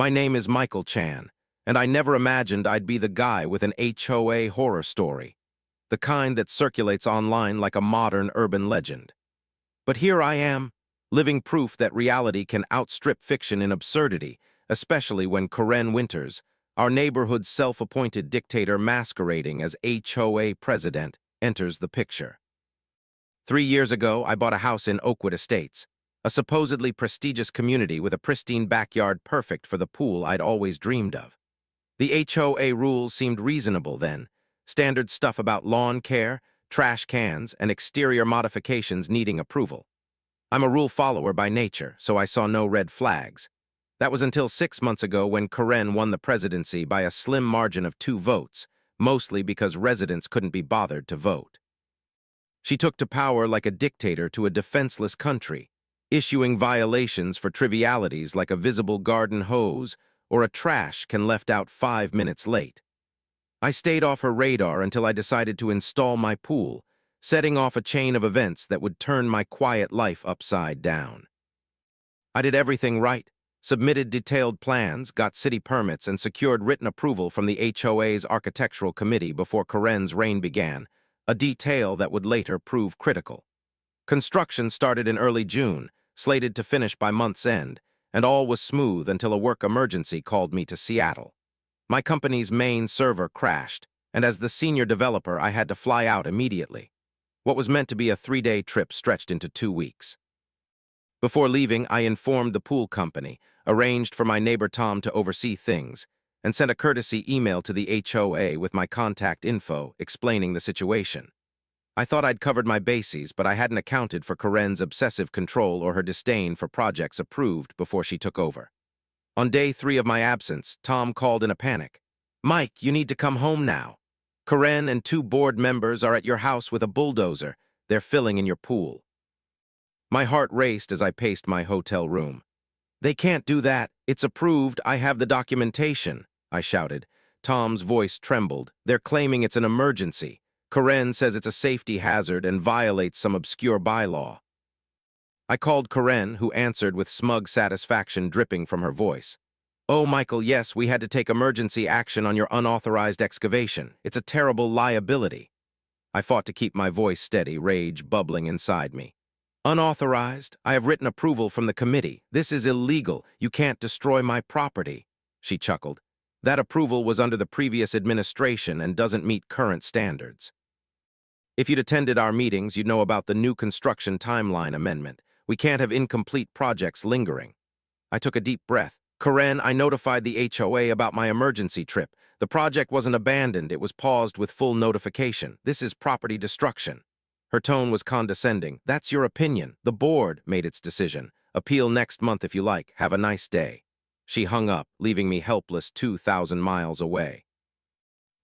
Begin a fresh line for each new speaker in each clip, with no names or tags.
My name is Michael Chan, and I never imagined I'd be the guy with an HOA horror story, the kind that circulates online like a modern urban legend. But here I am, living proof that reality can outstrip fiction in absurdity, especially when Karen Winters, our neighborhood's self-appointed dictator masquerading as HOA president, enters the picture. 3 years ago, I bought a house in Oakwood Estates, a supposedly prestigious community with a pristine backyard perfect for the pool I'd always dreamed of. The HOA rules seemed reasonable then, standard stuff about lawn care, trash cans, and exterior modifications needing approval. I'm a rule follower by nature, so I saw no red flags. That was until 6 months ago when Karen won the presidency by a slim margin of 2 votes, mostly because residents couldn't be bothered to vote. She took to power like a dictator to a defenseless country, issuing violations for trivialities like a visible garden hose or a trash can left out 5 minutes late. I stayed off her radar until I decided to install my pool, setting off a chain of events that would turn my quiet life upside down. I did everything right, submitted detailed plans, got city permits, and secured written approval from the HOA's architectural committee before Karen's reign began, a detail that would later prove critical. Construction started in early June, slated to finish by month's end, and all was smooth until a work emergency called me to Seattle. My company's main server crashed, and as the senior developer, I had to fly out immediately. What was meant to be a 3-day trip stretched into 2 weeks. Before leaving, I informed the pool company, arranged for my neighbor Tom to oversee things, and sent a courtesy email to the HOA with my contact info explaining the situation. I thought I'd covered my bases, but I hadn't accounted for Karen's obsessive control or her disdain for projects approved before she took over. On day 3 of my absence, Tom called in a panic. "Mike, you need to come home now. Karen and 2 board members are at your house with a bulldozer. They're filling in your pool." My heart raced as I paced my hotel room. "They can't do that. It's approved. I have the documentation," I shouted. Tom's voice trembled. "They're claiming it's an emergency. Karen says it's a safety hazard and violates some obscure bylaw." I called Karen, who answered with smug satisfaction dripping from her voice. "Oh, Michael, yes, we had to take emergency action on your unauthorized excavation. It's a terrible liability." I fought to keep my voice steady, rage bubbling inside me. "Unauthorized? I have written approval from the committee. This is illegal. You can't destroy my property." She chuckled. "That approval was under the previous administration and doesn't meet current standards." If you'd attended our meetings, you'd know about the new construction timeline amendment. We can't have incomplete projects lingering. I took a deep breath. "Karen, I notified the HOA about my emergency trip. The project wasn't abandoned, it was paused with full notification. This is property destruction." Her tone was condescending. "That's your opinion. The board made its decision. Appeal next month if you like. Have a nice day." She hung up, leaving me helpless 2,000 miles away.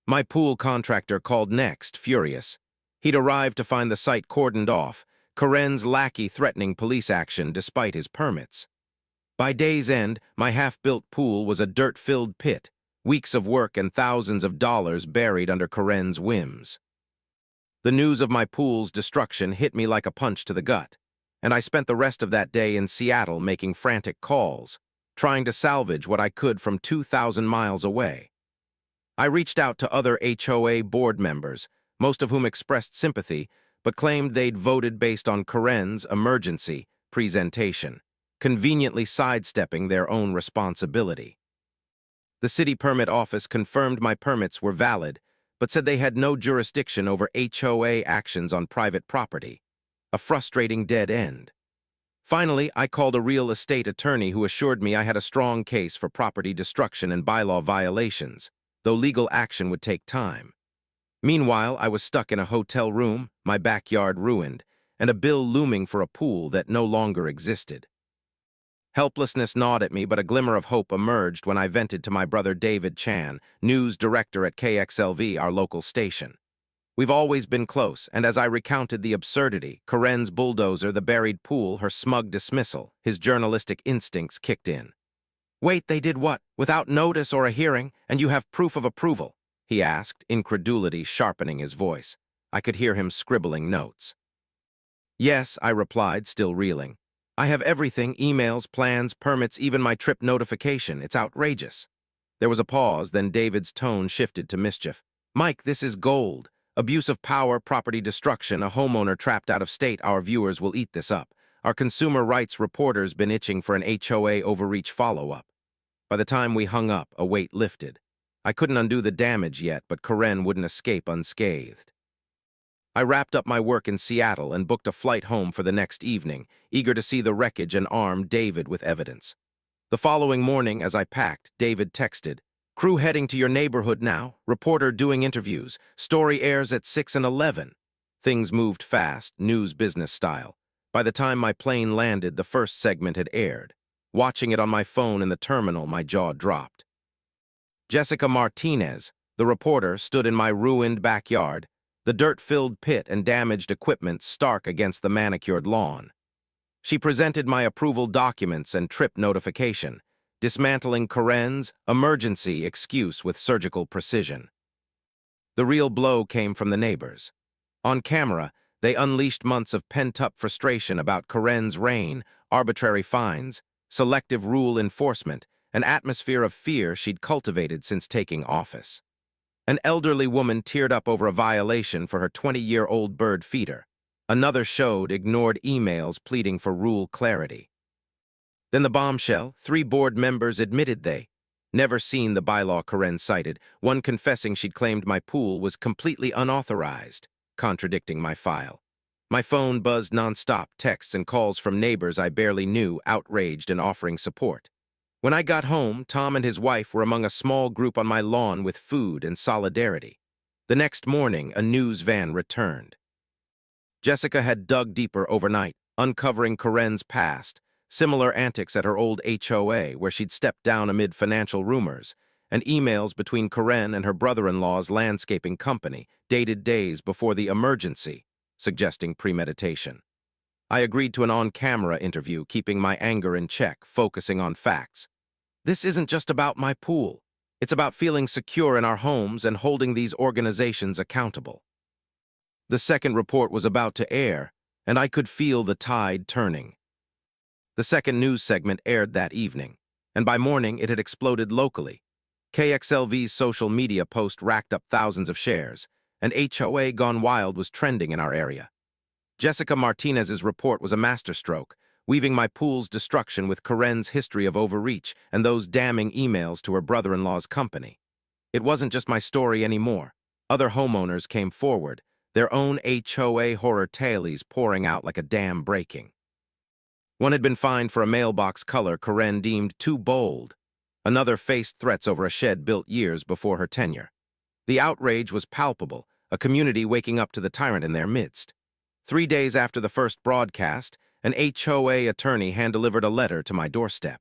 My pool contractor called next, furious. He'd arrived to find the site cordoned off, Karen's lackey threatening police action despite his permits. By day's end, my half-built pool was a dirt-filled pit, weeks of work and thousands of dollars buried under Karen's whims. The news of my pool's destruction hit me like a punch to the gut, and I spent the rest of that day in Seattle making frantic calls, trying to salvage what I could from 2,000 miles away. I reached out to other HOA board members, most of whom expressed sympathy, but claimed they'd voted based on Karen's emergency presentation, conveniently sidestepping their own responsibility. The city permit office confirmed my permits were valid, but said they had no jurisdiction over HOA actions on private property, a frustrating dead end. Finally, I called a real estate attorney who assured me I had a strong case for property destruction and bylaw violations, though legal action would take time. Meanwhile, I was stuck in a hotel room, my backyard ruined, and a bill looming for a pool that no longer existed. Helplessness gnawed at me, but a glimmer of hope emerged when I vented to my brother David Chan, news director at KXLV, our local station. We've always been close, and as I recounted the absurdity, Karen's bulldozer, the buried pool, her smug dismissal, his journalistic instincts kicked in. "Wait, they did what? Without notice or a hearing, and you have proof of approval?" he asked, incredulity sharpening his voice. I could hear him scribbling notes. "Yes," I replied, still reeling. I have everything, emails, plans, permits, even my trip notification. It's outrageous." There was a pause, then David's tone shifted to mischief. "Mike, this is gold. Abuse of power, property destruction, a homeowner trapped out of state. Our viewers will eat this up. Our consumer rights reporter's been itching for an HOA overreach follow-up." By the time we hung up, a weight lifted. I couldn't undo the damage yet, but Karen wouldn't escape unscathed. I wrapped up my work in Seattle and booked a flight home for the next evening, eager to see the wreckage and arm David with evidence. The following morning, as I packed, David texted, "Crew heading to your neighborhood now. Reporter doing interviews. Story airs at 6 and 11. Things moved fast, news business style. By the time my plane landed, the first segment had aired. Watching it on my phone in the terminal, my jaw dropped. Jessica Martinez, the reporter, stood in my ruined backyard, the dirt-filled pit and damaged equipment stark against the manicured lawn. She presented my approval documents and trip notification, dismantling Karen's emergency excuse with surgical precision. The real blow came from the neighbors. On camera, they unleashed months of pent-up frustration about Karen's reign, arbitrary fines, selective rule enforcement, an atmosphere of fear she'd cultivated since taking office. An elderly woman teared up over a violation for her 20-year-old bird feeder. Another showed ignored emails pleading for rule clarity. Then the bombshell, 3 board members admitted they never seen the bylaw Karen cited, one confessing she'd claimed my pool was completely unauthorized, contradicting my file. My phone buzzed nonstop, texts and calls from neighbors I barely knew, outraged and offering support. When I got home, Tom and his wife were among a small group on my lawn with food and solidarity. The next morning, a news van returned. Jessica had dug deeper overnight, uncovering Karen's past, similar antics at her old HOA where she'd stepped down amid financial rumors, and emails between Karen and her brother-in-law's landscaping company, dated days before the emergency, suggesting premeditation. I agreed to an on-camera interview, keeping my anger in check, focusing on facts. This isn't just about my pool. It's about feeling secure in our homes and holding these organizations accountable. The second report was about to air, and I could feel the tide turning. The second news segment aired that evening, and by morning it had exploded locally. KXLV's social media post racked up thousands of shares, and HOA Gone Wild was trending in our area. Jessica Martinez's report was a masterstroke, weaving my pool's destruction with Karen's history of overreach and those damning emails to her brother-in-law's company. It wasn't just my story anymore. Other homeowners came forward, their own HOA horror tales pouring out like a dam breaking. One had been fined for a mailbox color Karen deemed too bold. Another faced threats over a shed built years before her tenure. The outrage was palpable, a community waking up to the tyrant in their midst. 3 days after the first broadcast, an HOA attorney hand-delivered a letter to my doorstep.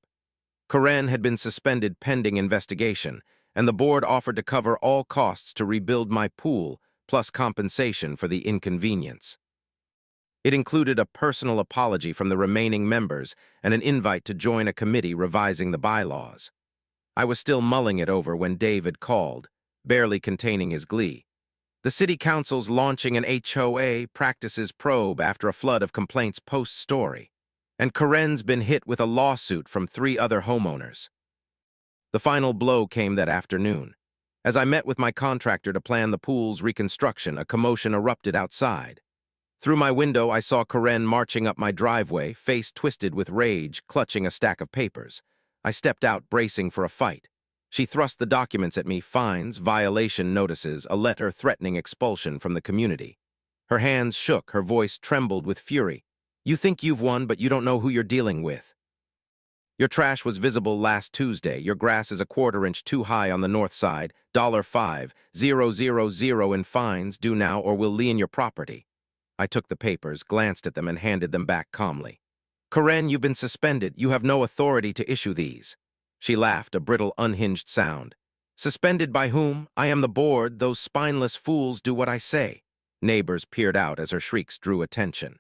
Karen had been suspended pending investigation, and the board offered to cover all costs to rebuild my pool, plus compensation for the inconvenience. It included a personal apology from the remaining members and an invite to join a committee revising the bylaws. I was still mulling it over when David called, barely containing his glee. The city council's launching an HOA practices probe after a flood of complaints post-story, and Karen's been hit with a lawsuit from 3 other homeowners. The final blow came that afternoon. As I met with my contractor to plan the pool's reconstruction, a commotion erupted outside. Through my window, I saw Karen marching up my driveway, face twisted with rage, clutching a stack of papers. I stepped out, bracing for a fight. She thrust the documents at me, fines, violation notices, a letter threatening expulsion from the community. Her hands shook, her voice trembled with fury. "You think you've won, but you don't know who you're dealing with. Your trash was visible last Tuesday. Your grass is a 1/4 inch too high on the north side. $5,000 in fines due now or we'll lien your property." I took the papers, glanced at them, and handed them back calmly. "Karen, you've been suspended. You have no authority to issue these." She laughed, a brittle, unhinged sound. "Suspended by whom? I am the board. Those spineless fools do what I say." Neighbors peered out as her shrieks drew attention.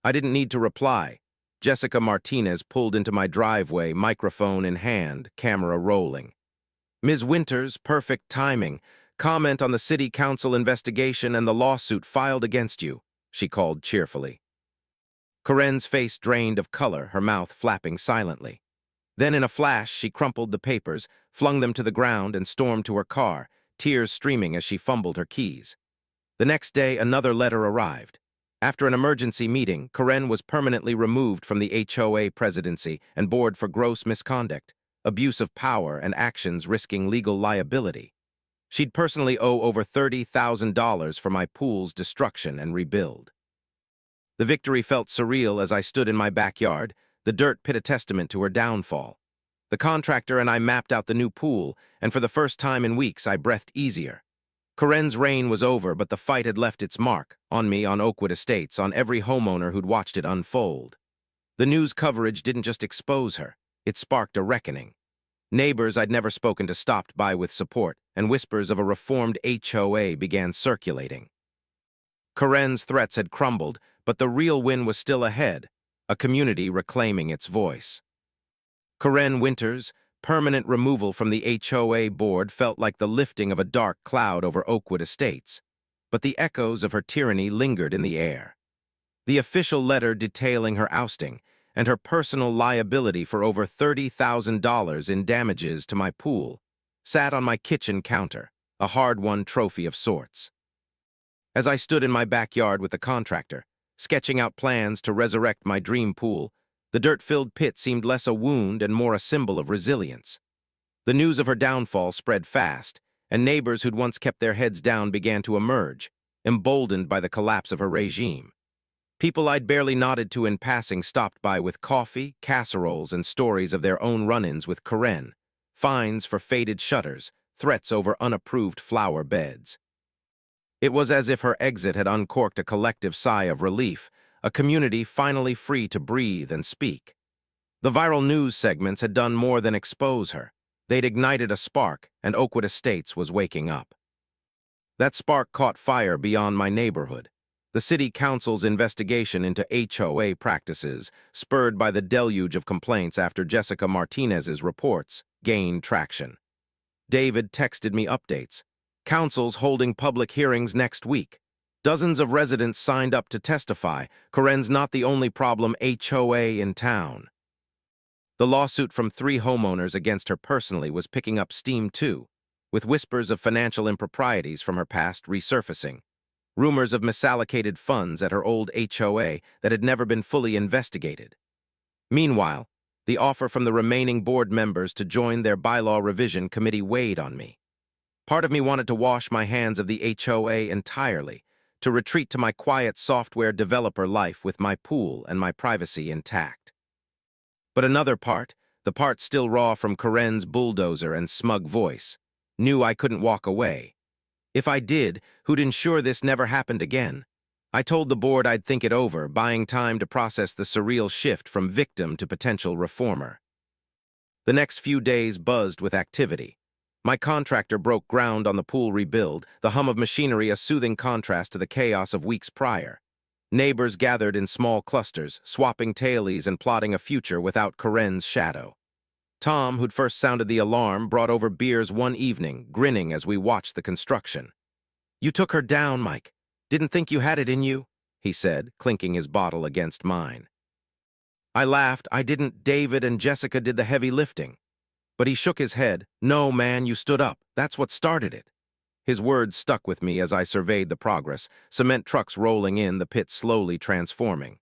I didn't need to reply. Jessica Martinez pulled into my driveway, microphone in hand, camera rolling. "Ms. Winters, perfect timing. Comment on the city council investigation and the lawsuit filed against you," she called cheerfully. Corinne's face drained of color, her mouth flapping silently. Then in a flash, she crumpled the papers, flung them to the ground, and stormed to her car, tears streaming as she fumbled her keys. The next day, another letter arrived. After an emergency meeting, Corinne was permanently removed from the HOA presidency and board for gross misconduct, abuse of power, and actions risking legal liability. She'd personally owe over $30,000 for my pool's destruction and rebuild. The victory felt surreal as I stood in my backyard, the dirt pit a testament to her downfall. The contractor and I mapped out the new pool, and for the first time in weeks I breathed easier. Corinne's reign was over, but the fight had left its mark, on me, on Oakwood Estates, on every homeowner who'd watched it unfold. The news coverage didn't just expose her, it sparked a reckoning. Neighbors I'd never spoken to stopped by with support, and whispers of a reformed HOA began circulating. Corinne's threats had crumbled, but the real win was still ahead, a community reclaiming its voice. Corinne Winter's permanent removal from the HOA board felt like the lifting of a dark cloud over Oakwood Estates, but the echoes of her tyranny lingered in the air. The official letter detailing her ousting and her personal liability for over $30,000 in damages to my pool sat on my kitchen counter, a hard-won trophy of sorts. As I stood in my backyard with the contractor, sketching out plans to resurrect my dream pool, the dirt-filled pit seemed less a wound and more a symbol of resilience. The news of her downfall spread fast, and neighbors who'd once kept their heads down began to emerge, emboldened by the collapse of her regime. People I'd barely nodded to in passing stopped by with coffee, casseroles, and stories of their own run-ins with Corinne, fines for faded shutters, threats over unapproved flower beds. It was as if her exit had uncorked a collective sigh of relief, a community finally free to breathe and speak. The viral news segments had done more than expose her. They'd ignited a spark, and Oakwood Estates was waking up. That spark caught fire beyond my neighborhood. The city council's investigation into HOA practices, spurred by the deluge of complaints after Jessica Martinez's reports, gained traction. David texted me updates. Council's holding public hearings next week. Dozens of residents signed up to testify. Corinne's not the only problem HOA in town. The lawsuit from 3 homeowners against her personally was picking up steam too, with whispers of financial improprieties from her past resurfacing. Rumors of misallocated funds at her old HOA that had never been fully investigated. Meanwhile, the offer from the remaining board members to join their bylaw revision committee weighed on me. Part of me wanted to wash my hands of the HOA entirely, to retreat to my quiet software developer life with my pool and my privacy intact. But another part, the part still raw from Corinne's bulldozer and smug voice, knew I couldn't walk away. If I did, who'd ensure this never happened again? I told the board I'd think it over, buying time to process the surreal shift from victim to potential reformer. The next few days buzzed with activity. My contractor broke ground on the pool rebuild, the hum of machinery a soothing contrast to the chaos of weeks prior. Neighbors gathered in small clusters, swapping tailies and plotting a future without Corinne's shadow. Tom, who'd first sounded the alarm, brought over beers one evening, grinning as we watched the construction. "You took her down, Mike. Didn't think you had it in you," he said, clinking his bottle against mine. I laughed. I didn't. David and Jessica did the heavy lifting. But he shook his head. "No, man, you stood up. That's what started it." His words stuck with me as I surveyed the progress, cement trucks rolling in, the pit slowly transforming.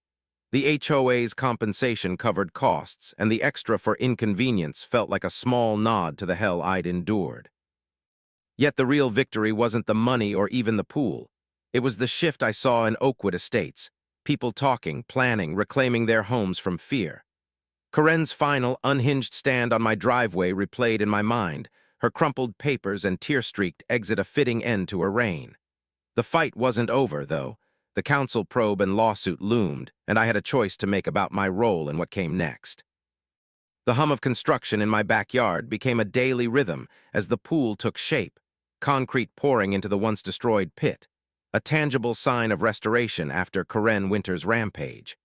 The HOA's compensation covered costs, and the extra for inconvenience felt like a small nod to the hell I'd endured. Yet the real victory wasn't the money or even the pool. It was the shift I saw in Oakwood Estates, people talking, planning, reclaiming their homes from fear. Corinne's final, unhinged stand on my driveway replayed in my mind, her crumpled papers and tear-streaked exit a fitting end to her reign. The fight wasn't over, though. The council probe and lawsuit loomed, and I had a choice to make about my role in what came next. The hum of construction in my backyard became a daily rhythm as the pool took shape, concrete pouring into the once destroyed pit, a tangible sign of restoration after Corinne Winter's rampage.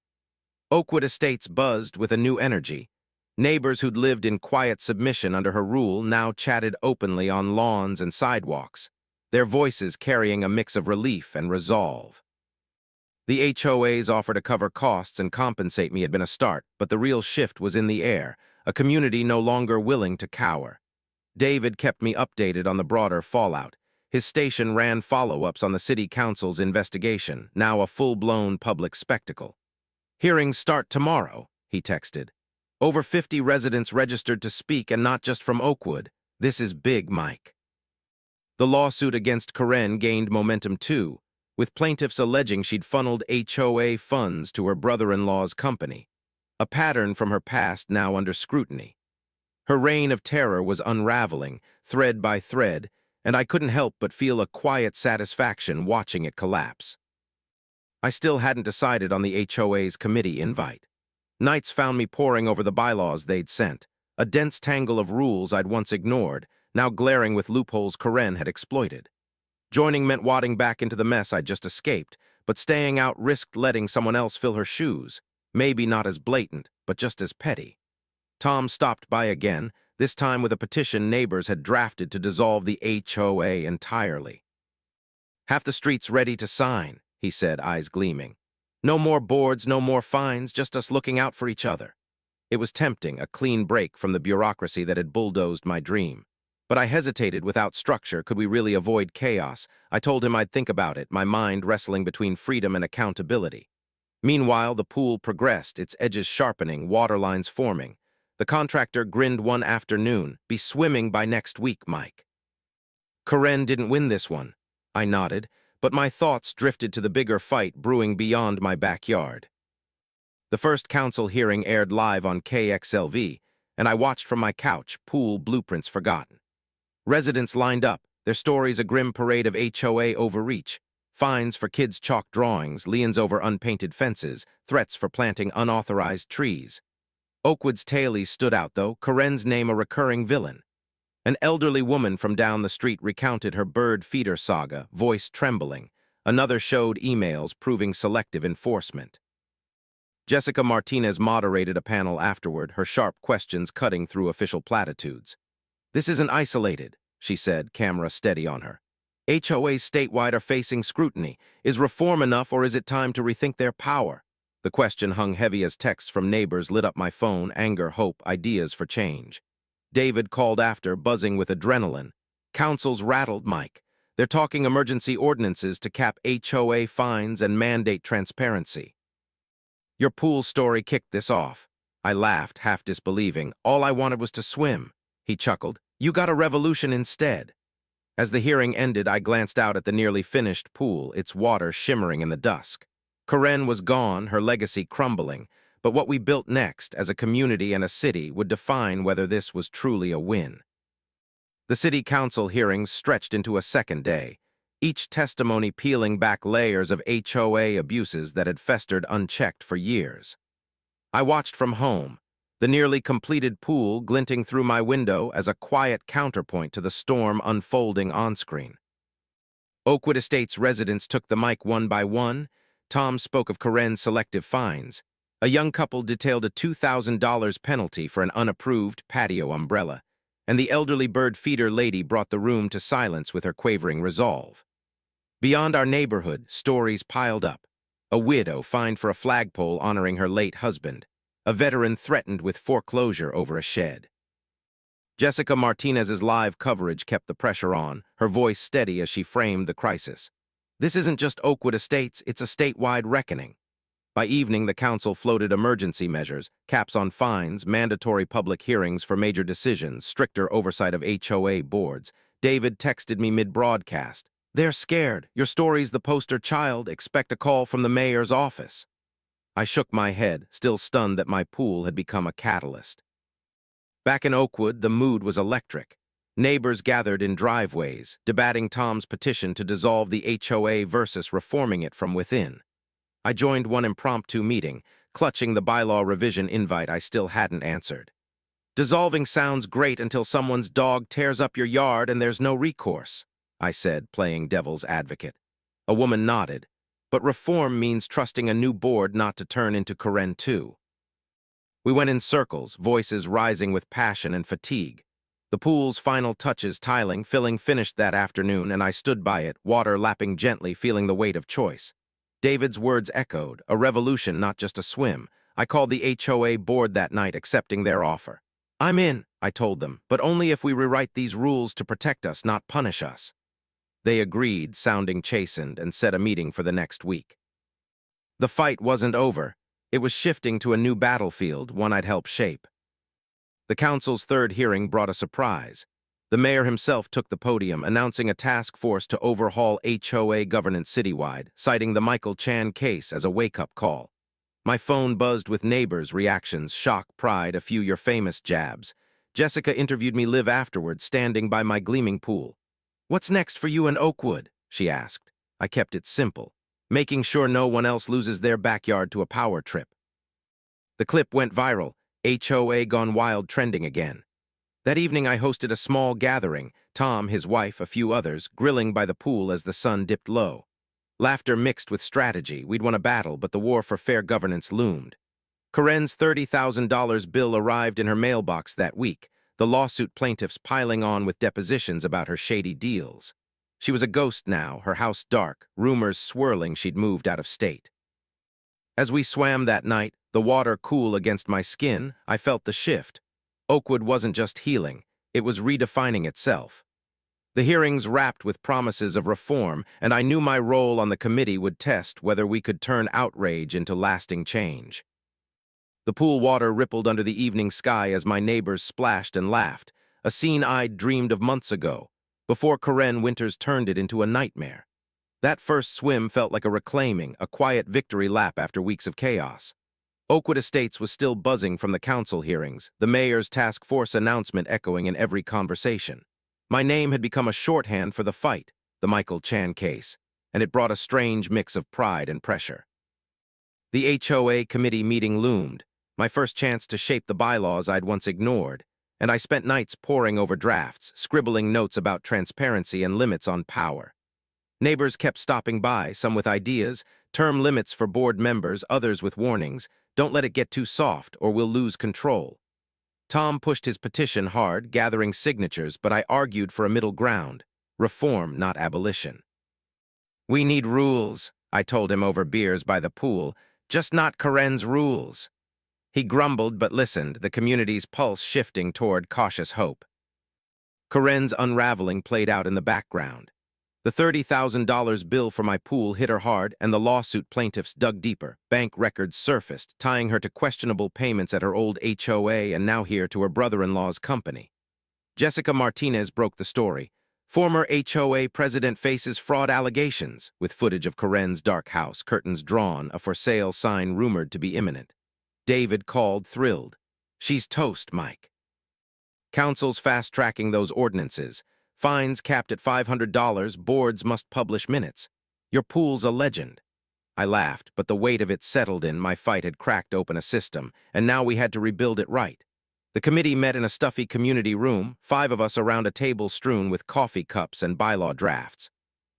Oakwood Estates buzzed with a new energy. Neighbors who'd lived in quiet submission under her rule now chatted openly on lawns and sidewalks, their voices carrying a mix of relief and resolve. The HOAs offer to cover costs and compensate me had been a start, but the real shift was in the air, a community no longer willing to cower. David kept me updated on the broader fallout. His station ran follow-ups on the city council's investigation, now a full-blown public spectacle. "Hearings start tomorrow," he texted. "Over 50 residents registered to speak, and not just from Oakwood. This is big, Mike." The lawsuit against Karen gained momentum too, with plaintiffs alleging she'd funneled HOA funds to her brother-in-law's company, a pattern from her past now under scrutiny. Her reign of terror was unraveling, thread by thread, and I couldn't help but feel a quiet satisfaction watching it collapse. I still hadn't decided on the HOA's committee invite. Nights found me poring over the bylaws they'd sent, a dense tangle of rules I'd once ignored, now glaring with loopholes Karen had exploited. Joining meant wadding back into the mess I'd just escaped, but staying out risked letting someone else fill her shoes, maybe not as blatant, but just as petty. Tom stopped by again, this time with a petition neighbors had drafted to dissolve the HOA entirely. "Half the street's ready to sign," he said, eyes gleaming. "No more boards, no more fines, just us looking out for each other." It was tempting, a clean break from the bureaucracy that had bulldozed my dream. But I hesitated. Without structure, could we really avoid chaos? I told him I'd think about it, my mind wrestling between freedom and accountability. Meanwhile, the pool progressed, its edges sharpening, water lines forming. The contractor grinned one afternoon. "Be swimming by next week, Mike." Karen didn't win this one. I nodded, but my thoughts drifted to the bigger fight brewing beyond my backyard. The first council hearing aired live on KXLV, and I watched from my couch, pool blueprints forgotten. Residents lined up, their stories a grim parade of HOA overreach, fines for kids' chalk drawings, liens over unpainted fences, threats for planting unauthorized trees. Oakwood's tailies stood out, though, Karen's name a recurring villain. An elderly woman from down the street recounted her bird feeder saga, voice trembling. Another showed emails proving selective enforcement. Jessica Martinez moderated a panel afterward, her sharp questions cutting through official platitudes. "This isn't isolated," she said, camera steady on her. "HOAs statewide are facing scrutiny. Is reform enough, or is it time to rethink their power?" The question hung heavy as texts from neighbors lit up my phone, anger, hope, ideas for change. David called after, buzzing with adrenaline. "Council's rattled, Mike. They're talking emergency ordinances to cap HOA fines and mandate transparency." "Your pool story kicked this off." I laughed, half disbelieving. "All I wanted was to swim." He chuckled. "You got a revolution instead." As the hearing ended, I glanced out at the nearly finished pool, its water shimmering in the dusk. Karen was gone, her legacy crumbling, but what we built next, as a community and a city, would define whether this was truly a win. The city council hearings stretched into a second day, each testimony peeling back layers of HOA abuses that had festered unchecked for years. I watched from home, the nearly completed pool glinting through my window as a quiet counterpoint to the storm unfolding on-screen. Oakwood Estates residents took the mic one by one. Tom spoke of Karen's selective fines. A young couple detailed a $2,000 penalty for an unapproved patio umbrella, and the elderly bird feeder lady brought the room to silence with her quavering resolve. Beyond our neighborhood, stories piled up. A widow fined for a flagpole honoring her late husband. A veteran threatened with foreclosure over a shed. Jessica Martinez's live coverage kept the pressure on, her voice steady as she framed the crisis. "This isn't just Oakwood Estates, it's a statewide reckoning." By evening, the council floated emergency measures, caps on fines, mandatory public hearings for major decisions, stricter oversight of HOA boards. David texted me mid-broadcast. "They're scared. Your story's the poster child. Expect a call from the mayor's office." I shook my head, still stunned that my pool had become a catalyst. Back in Oakwood, the mood was electric. Neighbors gathered in driveways, debating Tom's petition to dissolve the HOA versus reforming it from within. I joined one impromptu meeting, clutching the bylaw revision invite I still hadn't answered. "Dissolving sounds great until someone's dog tears up your yard and there's no recourse," I said, playing devil's advocate. A woman nodded. "But reform means trusting a new board not to turn into Karen too." We went in circles, voices rising with passion and fatigue. The pool's final touches filling finished that afternoon, and I stood by it, water lapping gently, feeling the weight of choice. David's words echoed, a revolution, not just a swim. I called the HOA board that night, accepting their offer. I'm in, I told them, but only if we rewrite these rules to protect us, not punish us. They agreed, sounding chastened, and set a meeting for the next week. The fight wasn't over. It was shifting to a new battlefield, one I'd helped shape. The council's third hearing brought a surprise. The mayor himself took the podium, announcing a task force to overhaul HOA governance citywide, citing the Michael Chan case as a wake-up call. My phone buzzed with neighbors' reactions, shock, pride, a few your famous jabs. Jessica interviewed me live afterward, standing by my gleaming pool. "What's next for you in Oakwood?" she asked. I kept it simple, making sure no one else loses their backyard to a power trip. The clip went viral, HOA gone wild trending again. That evening I hosted a small gathering, Tom, his wife, a few others, grilling by the pool as the sun dipped low. Laughter mixed with strategy. We'd won a battle, but the war for fair governance loomed. Corinne's $30,000 bill arrived in her mailbox that week, the lawsuit plaintiffs piling on with depositions about her shady deals. She was a ghost now, her house dark, rumors swirling she'd moved out of state. As we swam that night, the water cool against my skin, I felt the shift. Oakwood wasn't just healing, it was redefining itself. The hearings wrapped with promises of reform, and I knew my role on the committee would test whether we could turn outrage into lasting change. The pool water rippled under the evening sky as my neighbors splashed and laughed, a scene I'd dreamed of months ago, before Corinne Winters turned it into a nightmare. That first swim felt like a reclaiming, a quiet victory lap after weeks of chaos. Oakwood Estates was still buzzing from the council hearings, the mayor's task force announcement echoing in every conversation. My name had become a shorthand for the fight, the Michael Chan case, and it brought a strange mix of pride and pressure. The HOA committee meeting loomed, my first chance to shape the bylaws I'd once ignored, and I spent nights poring over drafts, scribbling notes about transparency and limits on power. Neighbors kept stopping by, some with ideas, term limits for board members, others with warnings, "Don't let it get too soft or we'll lose control." Tom pushed his petition hard, gathering signatures, but I argued for a middle ground, reform, not abolition. "We need rules," I told him over beers by the pool, "just not Corinne's rules." He grumbled but listened, the community's pulse shifting toward cautious hope. Corinne's unraveling played out in the background. The $30,000 bill for my pool hit her hard, and the lawsuit plaintiffs dug deeper. Bank records surfaced, tying her to questionable payments at her old HOA and now here to her brother-in-law's company. Jessica Martinez broke the story. Former HOA president faces fraud allegations, with footage of Corinne's dark house, curtains drawn, a for-sale sign rumored to be imminent. David called, thrilled. "She's toast, Mike." Council's fast-tracking those ordinances. Fines capped at $500, boards must publish minutes. Your pool's a legend. I laughed, but the weight of it settled in. My fight had cracked open a system, and now we had to rebuild it right. The committee met in a stuffy community room, 5 of us around a table strewn with coffee cups and bylaw drafts.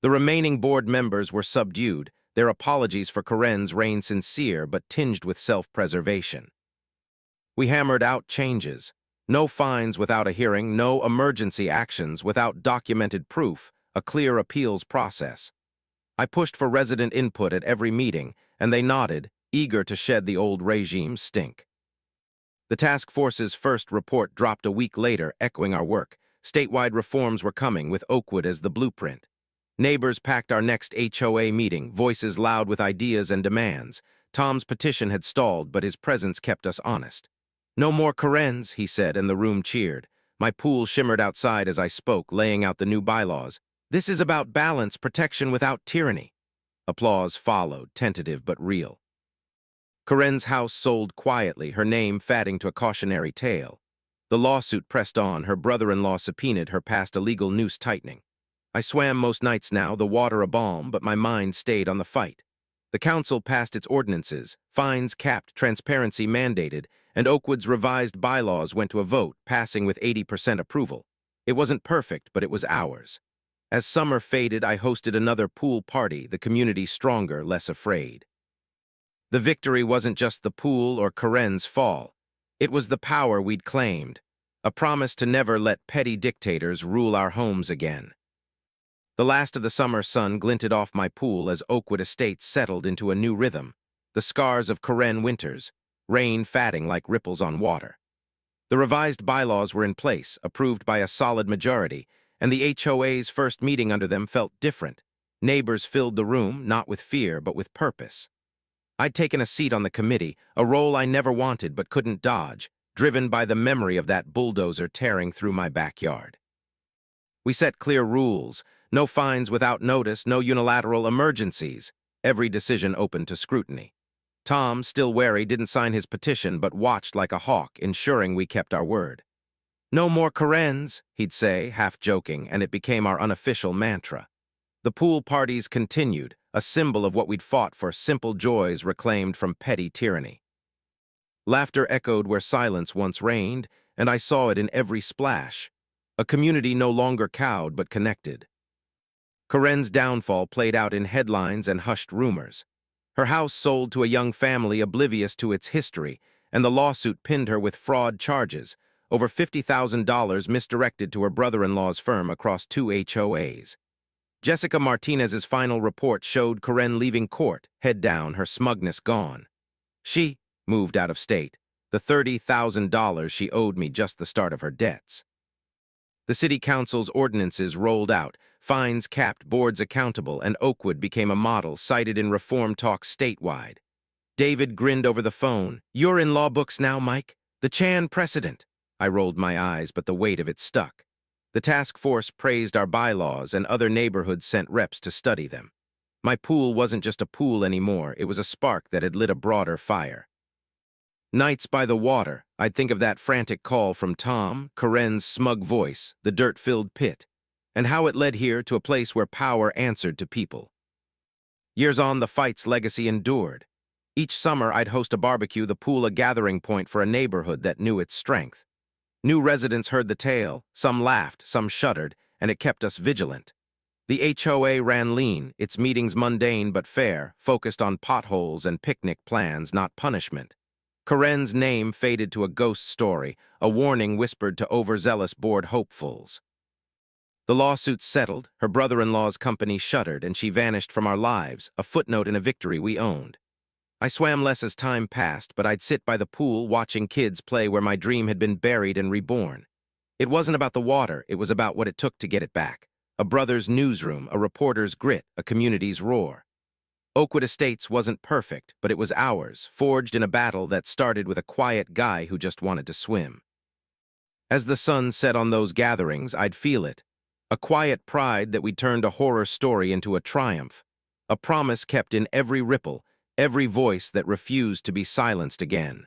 The remaining board members were subdued, their apologies for Corinne's reign sincere but tinged with self-preservation. We hammered out changes. No fines without a hearing, no emergency actions without documented proof, a clear appeals process. I pushed for resident input at every meeting, and they nodded, eager to shed the old regime's stink. The task force's first report dropped a week later, echoing our work. Statewide reforms were coming, with Oakwood as the blueprint. Neighbors packed our next HOA meeting, voices loud with ideas and demands. Tom's petition had stalled, but his presence kept us honest. "No more Corinne's," he said, and the room cheered. My pool shimmered outside as I spoke, laying out the new bylaws. "This is about balance, protection without tyranny." Applause followed, tentative but real. Corinne's house sold quietly, her name fading to a cautionary tale. The lawsuit pressed on, her brother-in-law subpoenaed her past a legal noose tightening. I swam most nights now, the water a balm, but my mind stayed on the fight. The council passed its ordinances, fines capped, transparency mandated, and Oakwood's revised bylaws went to a vote, passing with 80% approval. It wasn't perfect, but it was ours. As summer faded, I hosted another pool party, the community stronger, less afraid. The victory wasn't just the pool or Corinne's fall. It was the power we'd claimed, a promise to never let petty dictators rule our homes again. The last of the summer sun glinted off my pool as Oakwood Estates settled into a new rhythm, the scars of Karen winters, rain fatting like ripples on water. The revised bylaws were in place, approved by a solid majority, and the HOA's first meeting under them felt different. Neighbors filled the room, not with fear, but with purpose. I'd taken a seat on the committee, a role I never wanted but couldn't dodge, driven by the memory of that bulldozer tearing through my backyard. We set clear rules: no fines without notice, no unilateral emergencies, every decision open to scrutiny. Tom, still wary, didn't sign his petition but watched like a hawk, ensuring we kept our word. "No more Karens," he'd say, half joking, and it became our unofficial mantra. The pool parties continued, a symbol of what we'd fought for, simple joys reclaimed from petty tyranny. Laughter echoed where silence once reigned, and I saw it in every splash. A community no longer cowed but connected. Karen's downfall played out in headlines and hushed rumors. Her house sold to a young family oblivious to its history, and the lawsuit pinned her with fraud charges, over $50,000 misdirected to her brother-in-law's firm across 2 HOAs. Jessica Martinez's final report showed Karen leaving court, head down, her smugness gone. She moved out of state, the $30,000 she owed me just the start of her debts. The city council's ordinances rolled out, fines capped, boards accountable, and Oakwood became a model cited in reform talks statewide. David grinned over the phone. "You're in law books now, Mike. The Chan precedent." I rolled my eyes, but the weight of it stuck. The task force praised our bylaws, and other neighborhoods sent reps to study them. My pool wasn't just a pool anymore, it was a spark that had lit a broader fire. Nights by the water, I'd think of that frantic call from Tom, Karen's smug voice, the dirt-filled pit, and how it led here to a place where power answered to people. Years on, the fight's legacy endured. Each summer, I'd host a barbecue, the pool a gathering point for a neighborhood that knew its strength. New residents heard the tale, some laughed, some shuddered, and it kept us vigilant. The HOA ran lean, its meetings mundane but fair, focused on potholes and picnic plans, not punishment. Karen's name faded to a ghost story, a warning whispered to overzealous bored hopefuls. The lawsuit settled, her brother-in-law's company shuttered, and she vanished from our lives, a footnote in a victory we owned. I swam less as time passed, but I'd sit by the pool watching kids play where my dream had been buried and reborn. It wasn't about the water, it was about what it took to get it back. A brother's newsroom, a reporter's grit, a community's roar. Oakwood Estates wasn't perfect, but it was ours, forged in a battle that started with a quiet guy who just wanted to swim. As the sun set on those gatherings, I'd feel it. A quiet pride that we'd turned a horror story into a triumph. A promise kept in every ripple, every voice that refused to be silenced again.